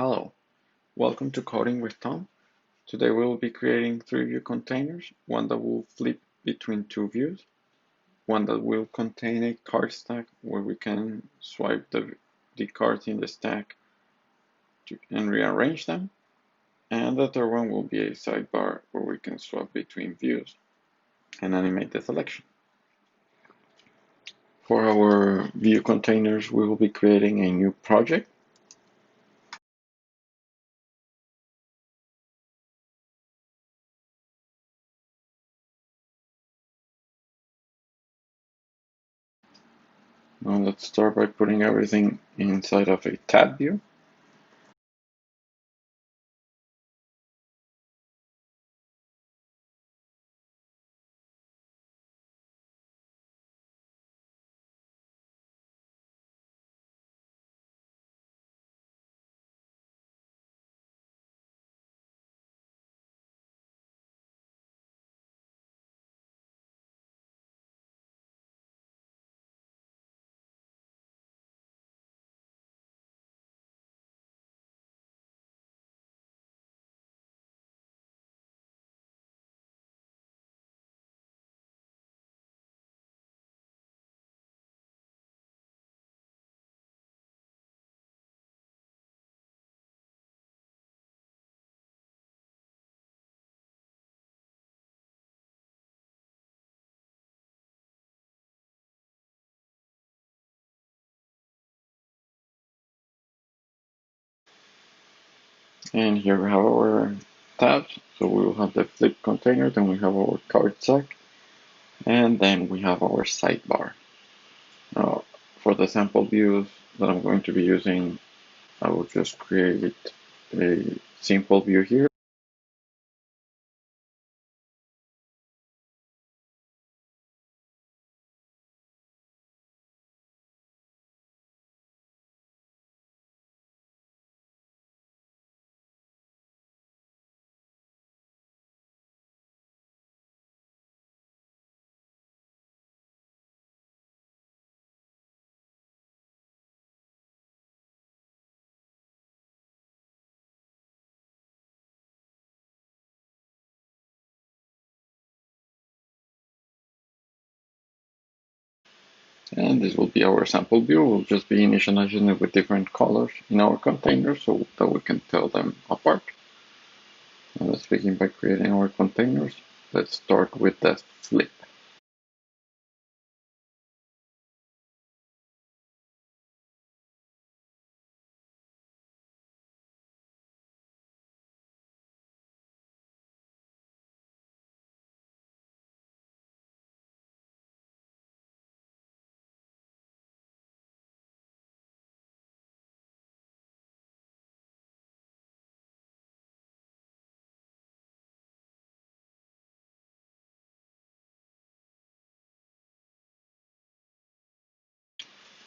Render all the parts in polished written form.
Hello, welcome to Coding with Tom. Today we will be creating 3 view containers, one that will flip between 2 views, one that will contain a card stack where we can swipe the cards in the stack and rearrange them, and the third one will be a sidebar where we can swap between views and animate the selection. For our view containers, we will be creating a new project. Now let's start by putting everything inside of a tab view. And here we have our tabs. So we will have the flip container, then we have our card stack, and then we have our sidebar. Now, for the sample views that I'm going to be using, I will just create a simple view here. And this will be our sample view. We'll just be initializing it with different colors in our container so that we can tell them apart. And let's begin by creating our containers. Let's start with the flip.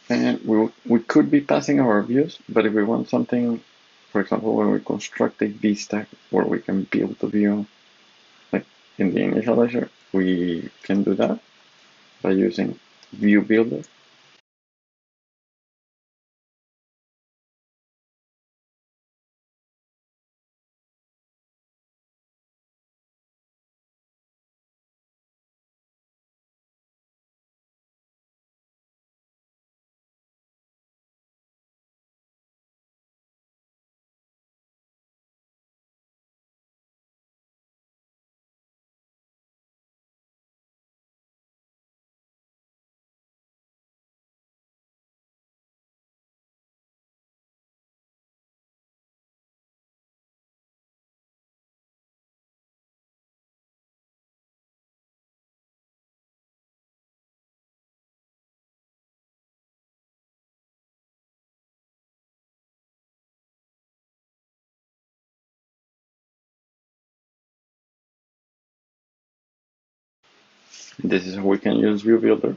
And we could be passing our views, but if we want something, for example, when we construct a VStack where we can build the view like in the initializer, we can do that by using View Builder. This is how we can use View Builder.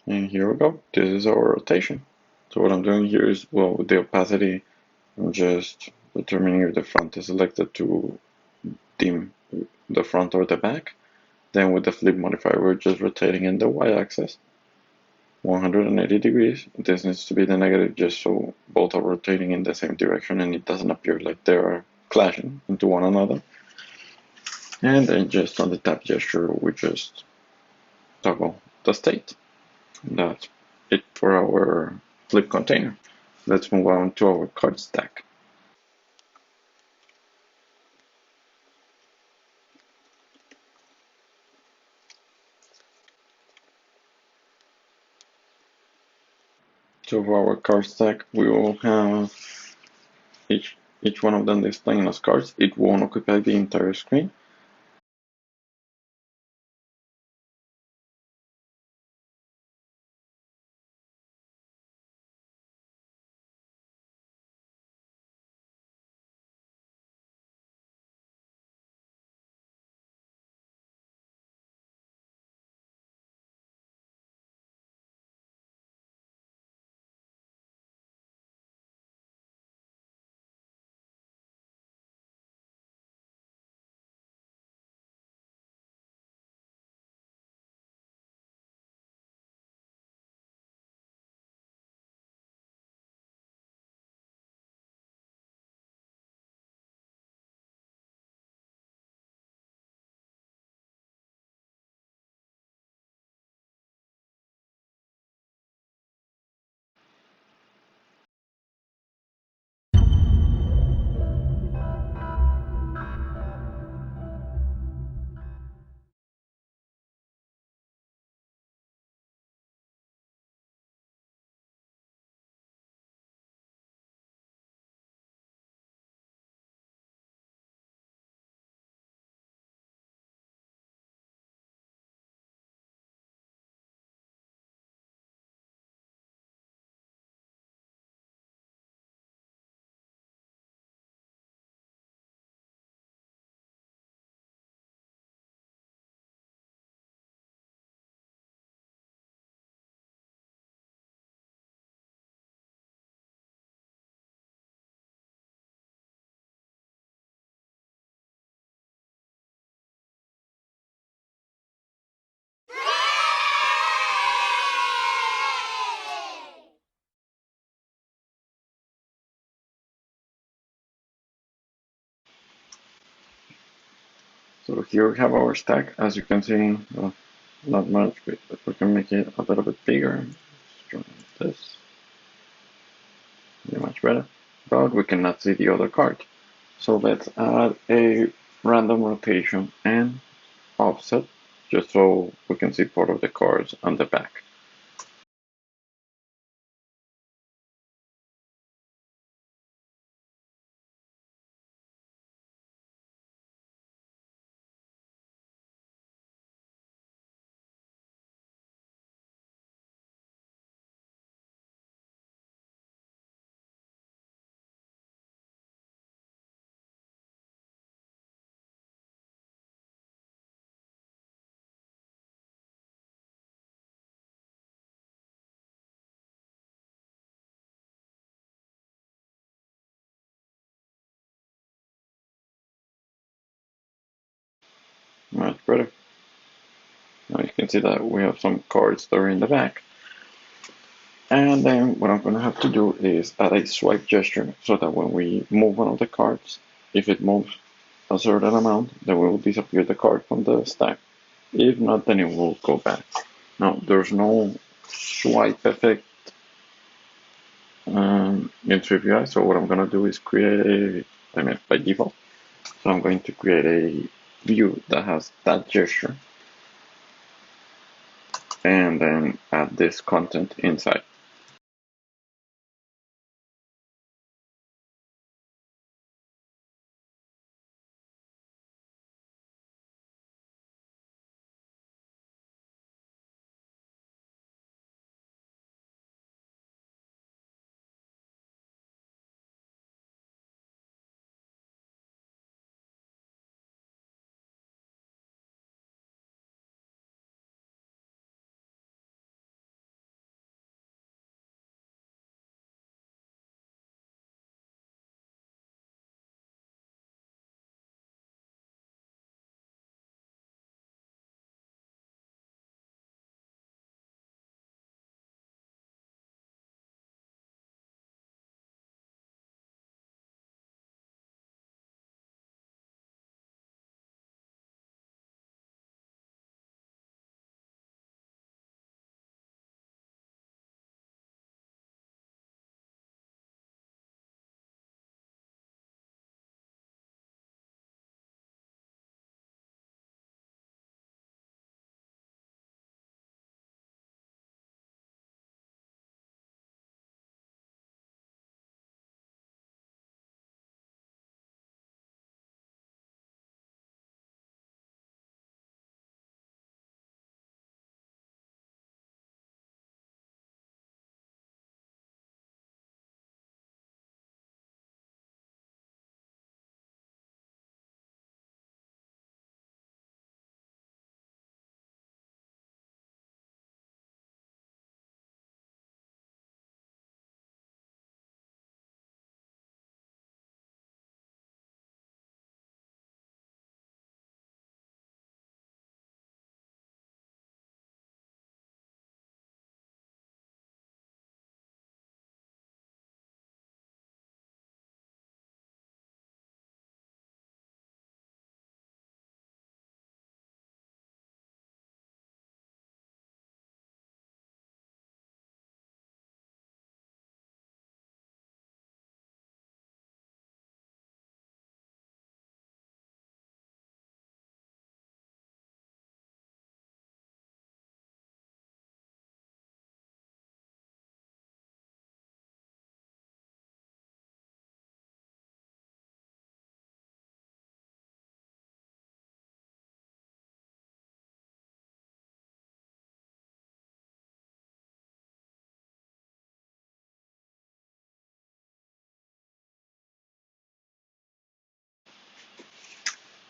And here we go. This is our rotation. So what I'm doing here is, well, with the opacity, I'm just determining if the front is selected to dim the front or the back. Then with the flip modifier, we're just rotating in the y-axis 180 degrees. This needs to be the negative just so both are rotating in the same direction and it doesn't appear like they are clashing into one another. And then just on the tap gesture, we just toggle the state. That's it for our flip container. Let's move on to our card stack. So for our card stack, we will have each one of them displaying as cards. It won't occupy the entire screen. So here we have our stack. As you can see, well, not much, but we can make it a little bit bigger. This much better. But we cannot see the other card. So let's add a random rotation and offset just so we can see part of the cards on the back. Much better. Now you can see that we have some cards that are in the back. And then what I'm going to have to do is add a swipe gesture so that when we move one of the cards, if it moves a certain amount, then we will disappear the card from the stack. If not, then it will go back. Now, there's no swipe effect in SwiftUI, so what I'm going to do is create by default. So I'm going to create a view that has that gesture and then add this content inside.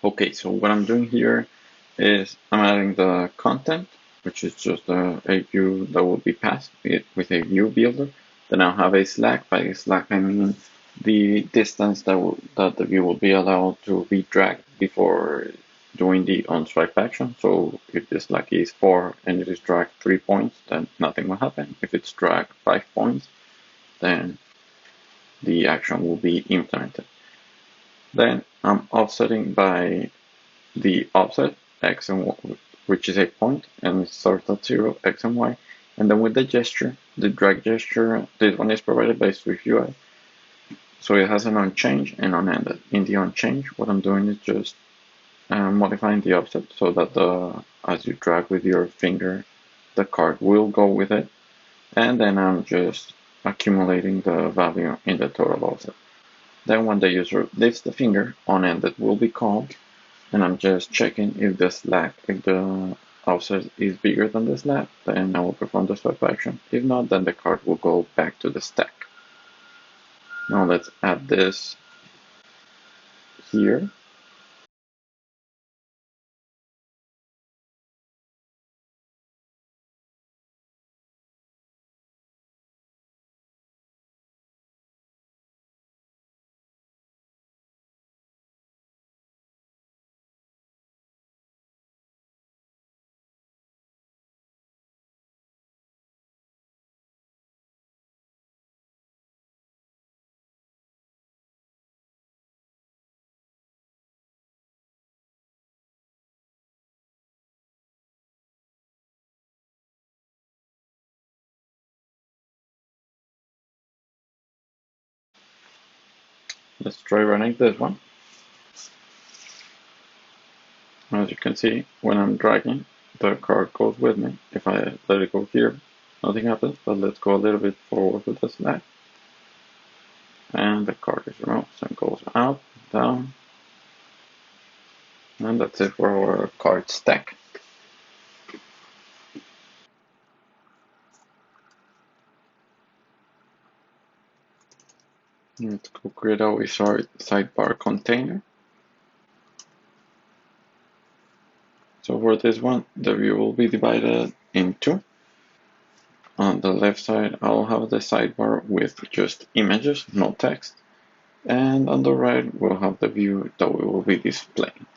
Okay, so what I'm doing here is I'm adding the content, which is just a view that will be passed with a view builder. Then I'll have a slack. By slack, I mean the distance that the view will be allowed to be dragged before doing the on-swipe action. So if the slack is 4 and it is dragged 3 points, then nothing will happen. If it's dragged 5 points, then the action will be implemented. Then I'm offsetting by the offset x and y, which is a point, and it starts at 0, x and y. And then with the gesture, the drag gesture, this one is provided by SwiftUI. So it has an onChange and onEnded. In the onChange, what I'm doing is just modifying the offset so that as you drag with your finger, the card will go with it. And then I'm just accumulating the value in the total offset. Then when the user lifts the finger, onEnded will be called, and I'm just checking if the offset is bigger than the slack, then I will perform the swipe action. If not, then the card will go back to the stack. Now let's add this here. Let's try running this one. As you can see, when I'm dragging, the card goes with me. If I let it go here, nothing happens, but let's go a little bit forward with the slack. And the card is removed, so it goes up, down, and that's it for our card stack. Let's go create our sidebar container. So for this one, the view will be divided in two. On the left side, I'll have the sidebar with just images, no text. And on the right, we'll have the view that we will be displaying.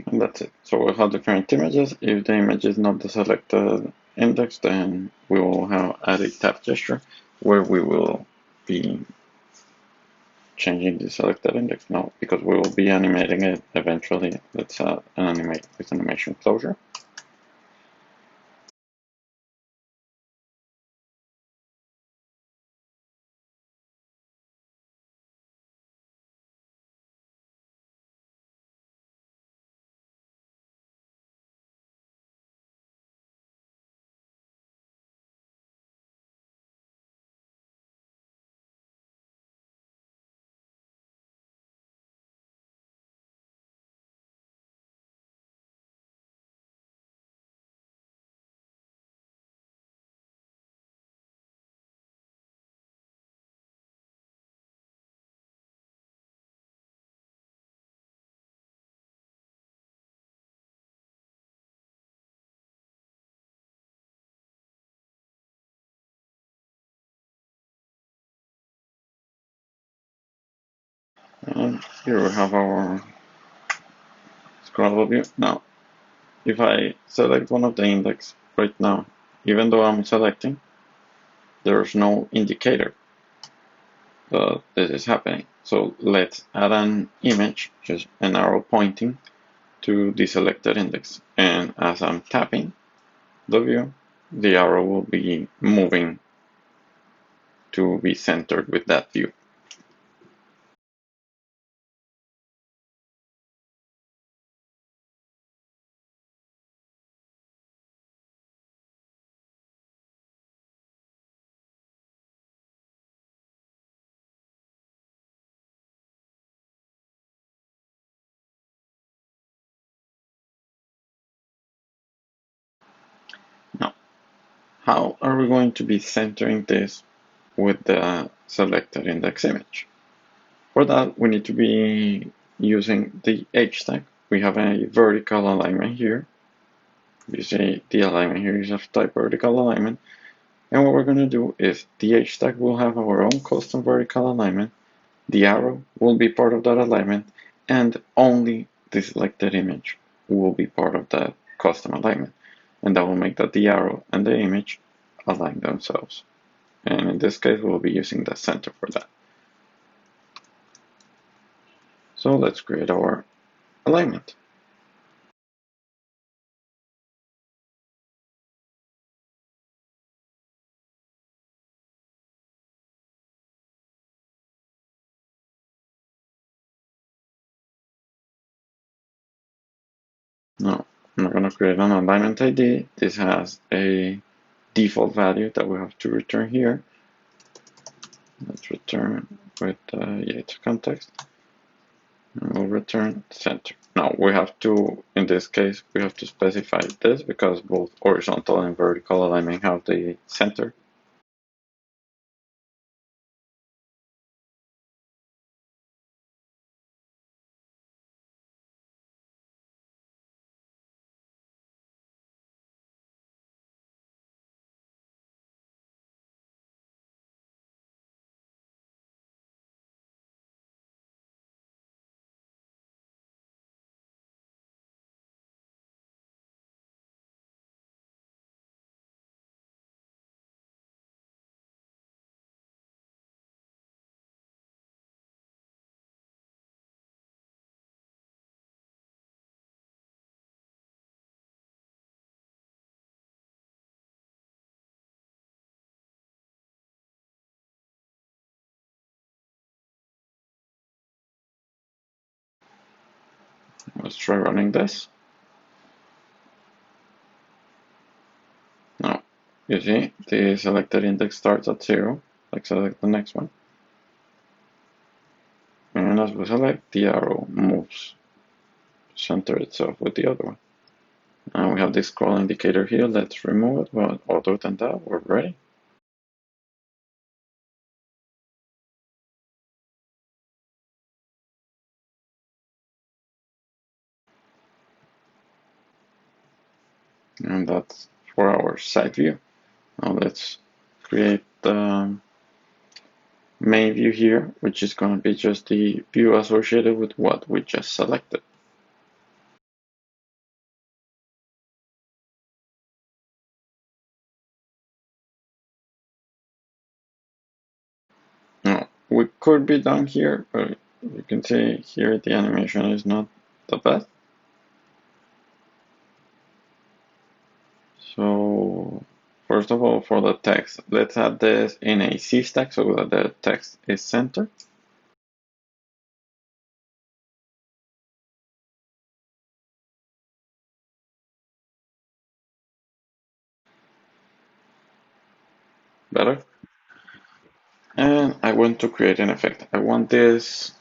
And that's it. So we'll have different images. If the image is not the selected index, then we will have add a tap gesture where we will be changing the selected index? No, because we will be animating it eventually. Let's animate with animation closure. And here we have our scrollable view. Now, if I select one of the index right now, even though I'm selecting, there's no indicator that this is happening. So let's add an image, just an arrow pointing to the selected index. And as I'm tapping the view, the arrow will be moving to be centered with that view. Now, how are we going to be centering this with the selected index image? For that, we need to be using the H tag. We have a vertical alignment here. You see the alignment here is of type vertical alignment. And what we're going to do is the H tag will have our own custom vertical alignment. The arrow will be part of that alignment, and only the selected image will be part of that custom alignment. And that will make that the arrow and the image align themselves. And in this case, we'll be using the center for that. So let's create our alignment. Now, I'm not going to create an alignment ID. This has a default value that we have to return here. Let's return with it's context. And we'll return center. Now we have to, in this case, we have to specify this because both horizontal and vertical alignment have the center. Let's try running this. Now, you see, the selected index starts at 0. Let's select the next one. And as we select, the arrow moves, center itself with the other one. Now we have this scroll indicator here. Let's remove it, but other than that, we're ready. And that's for our side view. Now let's create the main view here, which is going to be just the view associated with what we just selected. Now, we could be done here, but you can see here the animation is not the best. So first of all, for the text, let's add this in a C stack so that the text is centered. Better. And I want to create an effect. I want this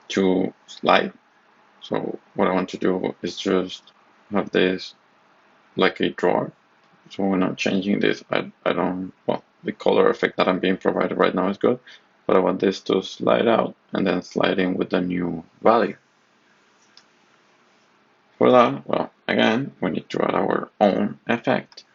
to slide. So what I want to do is just have this like a drawer. So we're not changing this. I don't, well, the color effect that I'm being provided right now is good, but I want this to slide out and then slide in with the new value. For that, well, again, we need to add our own effect.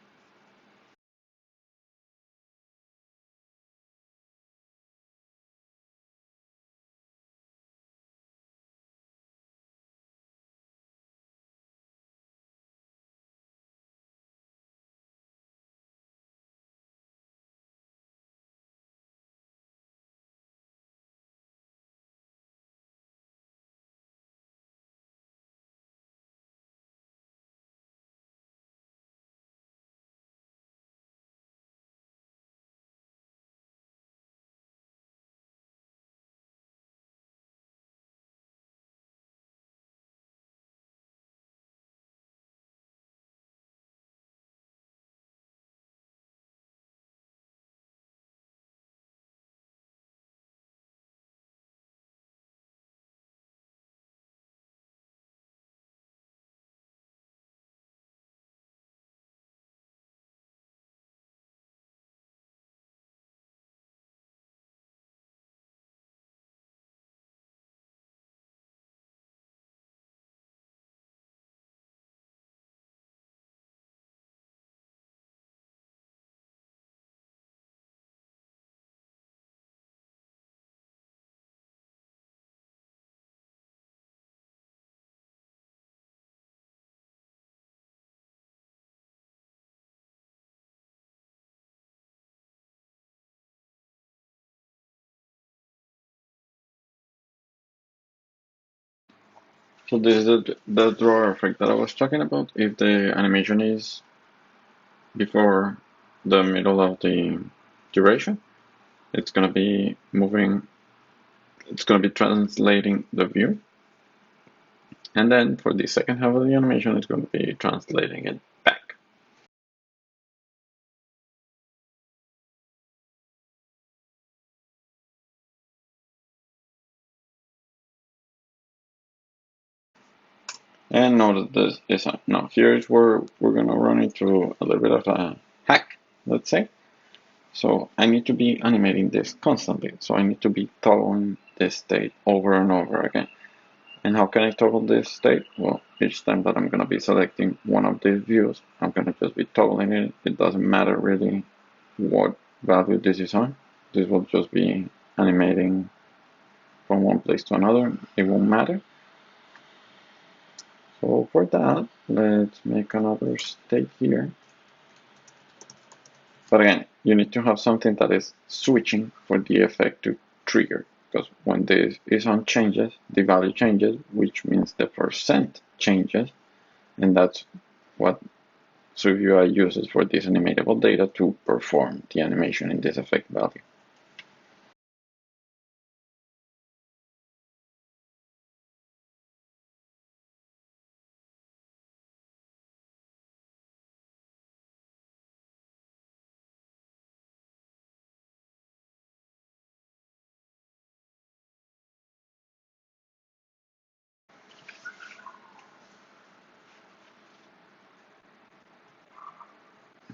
So this is the drawer effect that I was talking about. If the animation is before the middle of the duration, it's going to be moving, it's going to be translating the view. And then for the second half of the animation, it's going to be translating it back. And note that this is now here's where we're going to run into a little bit of a hack, let's say. So I need to be animating this constantly. So I need to be toggling this state over and over again. And how can I toggle this state? Well, each time that I'm going to be selecting one of these views, I'm going to just be toggling it. It doesn't matter really what value this is on. This will just be animating from one place to another. It won't matter. So for that, let's make another state here. But again, you need to have something that is switching for the effect to trigger. Because when this is on changes, the value changes, which means the percent changes. And that's what SwiftUI uses for this animatable data to perform the animation in this effect value.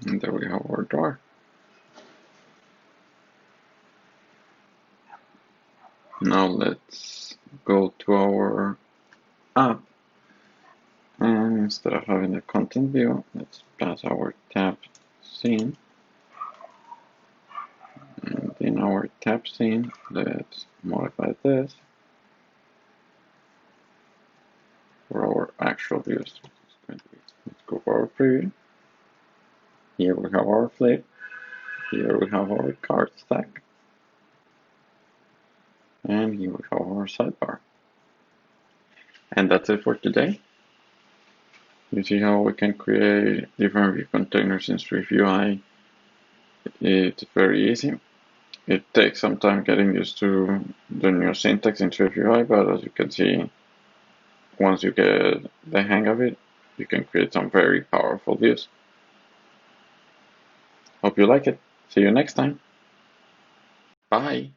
And there we have our drawer. Now let's go to our app. And instead of having the content view, let's pass our tab scene. And in our tab scene, let's modify this for our actual views. Let's go for our preview. Here we have our flip. Here we have our card stack. And here we have our sidebar. And that's it for today. You see how we can create different view containers in SwiftUI. It's very easy. It takes some time getting used to the new syntax in SwiftUI, but as you can see, once you get the hang of it, you can create some very powerful views. Hope you like it. See you next time. Bye.